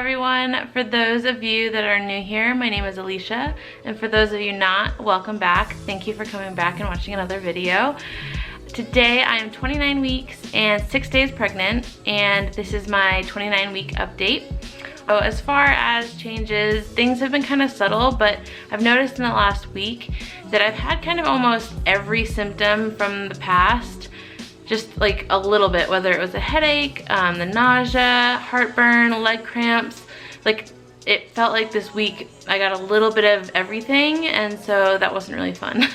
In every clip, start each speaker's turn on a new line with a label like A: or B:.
A: everyone. For those of you that are new here, my name is Alicia, and for those of you not, welcome back. Thank you for coming back and watching another video. Today I am 29 weeks and 6 days pregnant, and this is my 29-week update. So as far as changes, things have been kind of subtle, but I've noticed in the last week that I've had kind of almost every symptom from the past, just like a little bit, whether it was a headache, the nausea, heartburn, leg cramps. Like, it felt like this week I got a little bit of everything, and so that wasn't really fun.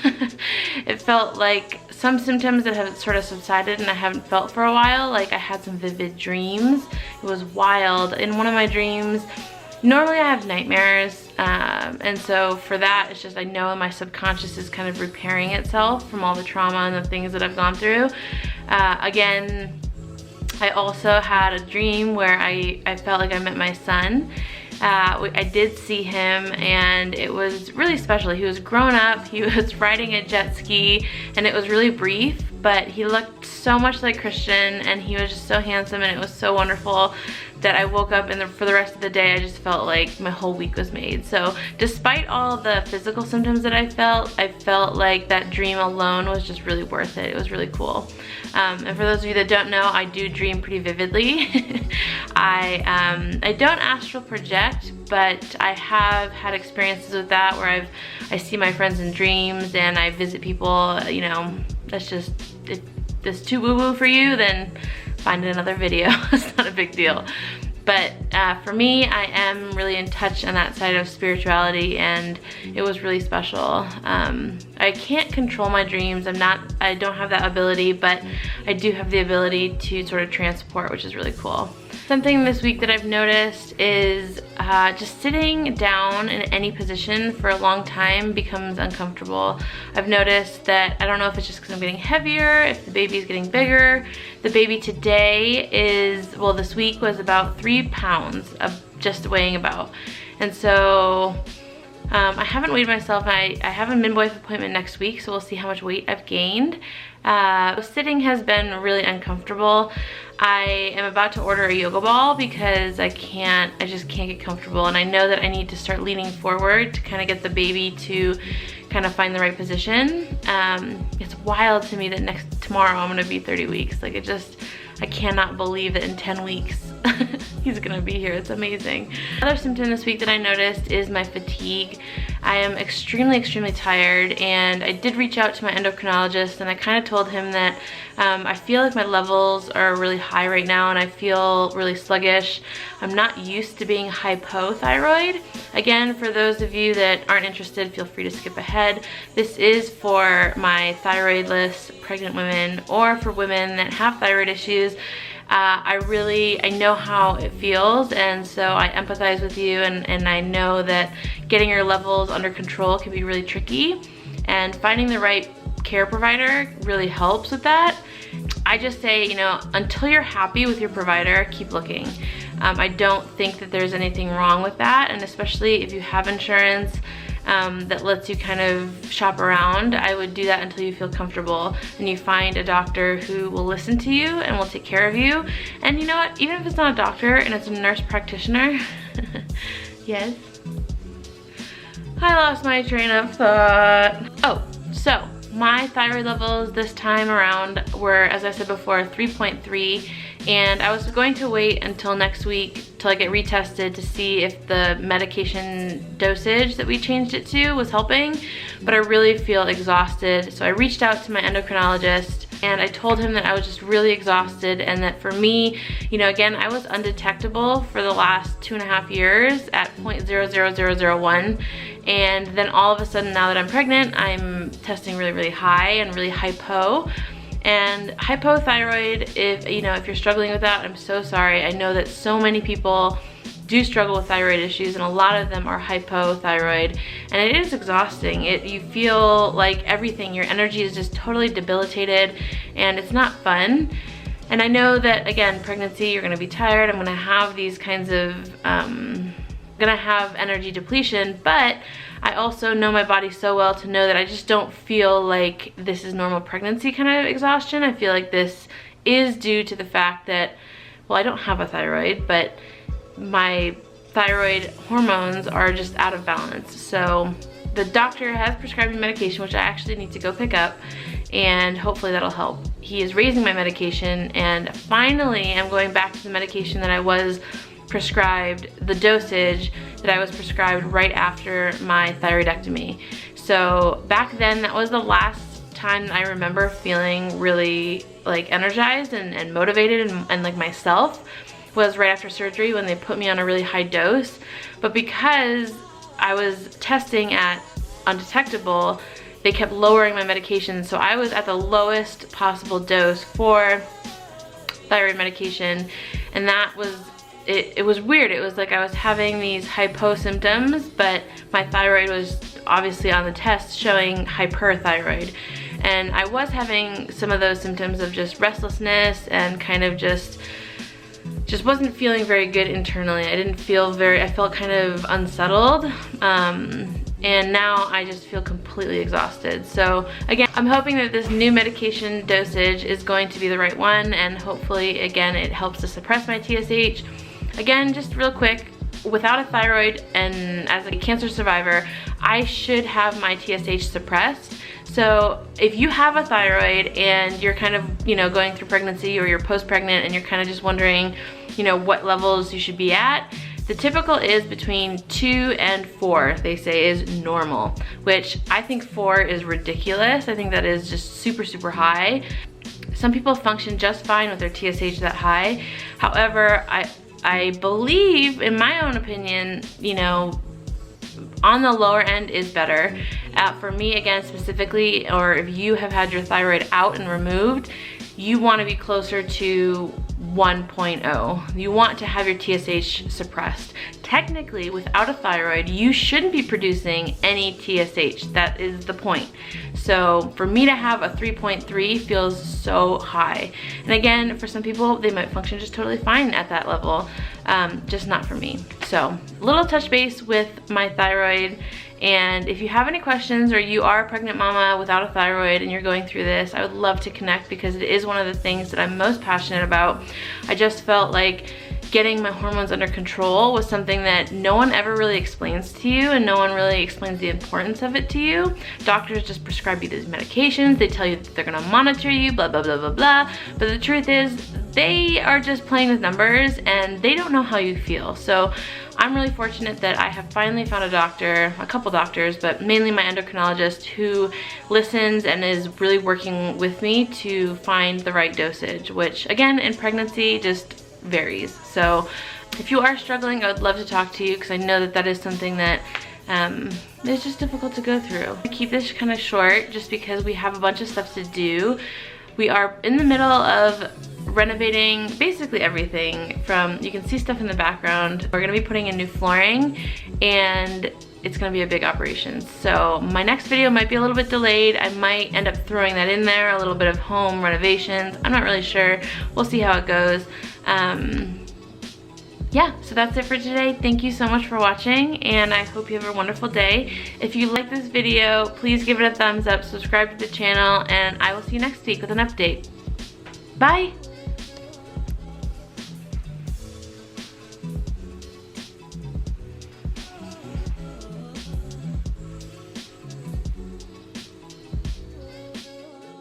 A: It felt like some symptoms that have sort of subsided and I haven't felt for a while. Like, I had some vivid dreams. It was wild. In one of my dreams, normally I have nightmares, and so for that, it's just I know my subconscious is kind of repairing itself from all the trauma and the things that I've gone through. Again, I also had a dream where I felt like I met my son. I did see him, and it was really special. He was grown up, he was riding a jet ski, and it was really brief, but he looked so much like Christian, and he was just so handsome, and it was so wonderful that I woke up, and for the rest of the day I just felt like my whole week was made. So despite all the physical symptoms that I felt like that dream alone was just really worth it. It was really cool. And for those of you that don't know, I do dream pretty vividly. I don't astral project, but I have had experiences with that where I see my friends in dreams and I visit people. You know, that's just, if this is too woo-woo for you, then find another video. It's not a big deal. But for me, I am really in touch on that side of spirituality, and it was really special. I can't control my dreams. I don't have that ability, but I do have the ability to sort of transport, which is really cool. Something this week that I've noticed is just sitting down in any position for a long time becomes uncomfortable. I've noticed that, I don't know if it's just because I'm getting heavier, if the baby's getting bigger. The baby today is, well, this week was about 3 pounds of just weighing about. And so I haven't weighed myself. I have a midwife appointment next week, so we'll see how much weight I've gained. Sitting has been really uncomfortable. I am about to order a yoga ball because I just can't get comfortable, and I know that I need to start leaning forward to kind of get the baby to kind of find the right position. It's wild to me that tomorrow I'm gonna be 30 weeks. Like, I cannot believe that in 10 weeks he's gonna be here. It's amazing. Another symptom this week that I noticed is my fatigue. I am extremely, extremely tired, and I did reach out to my endocrinologist, and I kind of told him that I feel like my levels are really high right now, and I feel really sluggish. I'm not used to being hypothyroid. Again, for those of you that aren't interested, feel free to skip ahead. This is for my thyroidless pregnant women, or for women that have thyroid issues. I know how it feels, and so I empathize with you, and I know that getting your levels under control can be really tricky, and finding the right care provider really helps with that. I just say, you know, until you're happy with your provider, keep looking. I don't think that there's anything wrong with that, and especially if you have insurance that lets you kind of shop around, I would do that until you feel comfortable and you find a doctor who will listen to you and will take care of you. And you know what, even if it's not a doctor and it's a nurse practitioner, yes, I lost my train of thought. Oh, so my thyroid levels this time around were, as I said before, 3.3, and I was going to wait until next week till I get retested to see if the medication dosage that we changed it to was helping, but I really feel exhausted. So I reached out to my endocrinologist, and I told him that I was just really exhausted, and that for me, you know, again, I was undetectable for the last 2.5 years at 0.00001, and then all of a sudden, now that I'm pregnant, I'm testing really, really high and really hypo. And hypothyroid, if you're struggling with that, I'm so sorry. I know that so many people do struggle with thyroid issues, and a lot of them are hypothyroid, and it is exhausting. You feel like everything, your energy is just totally debilitated, and it's not fun. And I know that, again, pregnancy, you're gonna be tired. I'm gonna have these kinds of, gonna have energy depletion, but I also know my body so well to know that I just don't feel like this is normal pregnancy kind of exhaustion. I feel like this is due to the fact that, well, I don't have a thyroid, but my thyroid hormones are just out of balance. So the doctor has prescribed me medication, which I actually need to go pick up, and hopefully that'll help. He is raising my medication, and finally I'm going back to the medication that I was prescribed, the dosage that I was prescribed right after my thyroidectomy. So back then, that was the last time I remember feeling really like energized and motivated and like myself, was right after surgery when they put me on a really high dose. But because I was testing at undetectable, they kept lowering my medication, so I was at the lowest possible dose for thyroid medication, and that was it was weird. It was like I was having these hypo symptoms, but my thyroid was obviously on the test showing hyperthyroid. And I was having some of those symptoms of just restlessness and kind of just wasn't feeling very good internally. I felt kind of unsettled. And now I just feel completely exhausted. So again, I'm hoping that this new medication dosage is going to be the right one, and hopefully, again, it helps to suppress my TSH. Again, just real quick, without a thyroid and as a cancer survivor, I should have my TSH suppressed. So if you have a thyroid and you're kind of, going through pregnancy, or you're post-pregnant and you're kind of just wondering, what levels you should be at, the typical is between 2 and 4, they say, is normal, which I think 4 is ridiculous. I think that is just super, super high. Some people function just fine with their TSH that high. However, I believe, in my own opinion, on the lower end is better. For me, again, specifically, or if you have had your thyroid out and removed, you want to be closer to 1.0. You want to have your TSH suppressed. Technically, without a thyroid, you shouldn't be producing any TSH. That is the point. So for me to have a 3.3 feels so high. And again, for some people, they might function just totally fine at that level, just not for me. So little touch base with my thyroid. And if you have any questions, or you are a pregnant mama without a thyroid and you're going through this, I would love to connect, because it is one of the things that I'm most passionate about. I just felt like getting my hormones under control was something that no one ever really explains to you, and no one really explains the importance of it to you. Doctors just prescribe you these medications, they tell you that they're gonna monitor you, blah, blah, blah, blah, blah. But the truth is, they are just playing with numbers, and they don't know how you feel. So I'm really fortunate that I have finally found a couple doctors, but mainly my endocrinologist, who listens and is really working with me to find the right dosage, which again, in pregnancy, just varies. So if you are struggling, I would love to talk to you, because I know that that is something that is just difficult to go through. I keep this kind of short just because we have a bunch of stuff to do. We are in the middle of renovating basically everything. You can see stuff in the background. We're gonna be putting in new flooring, and it's gonna be a big operation. So my next video might be a little bit delayed. I might end up throwing that in there, a little bit of home renovations. I'm not really sure. We'll see how it goes. Yeah, so that's it for today. Thank you so much for watching, and I hope you have a wonderful day. If you like this video, please give it a thumbs up, subscribe to the channel, and I will see you next week with an update. Bye!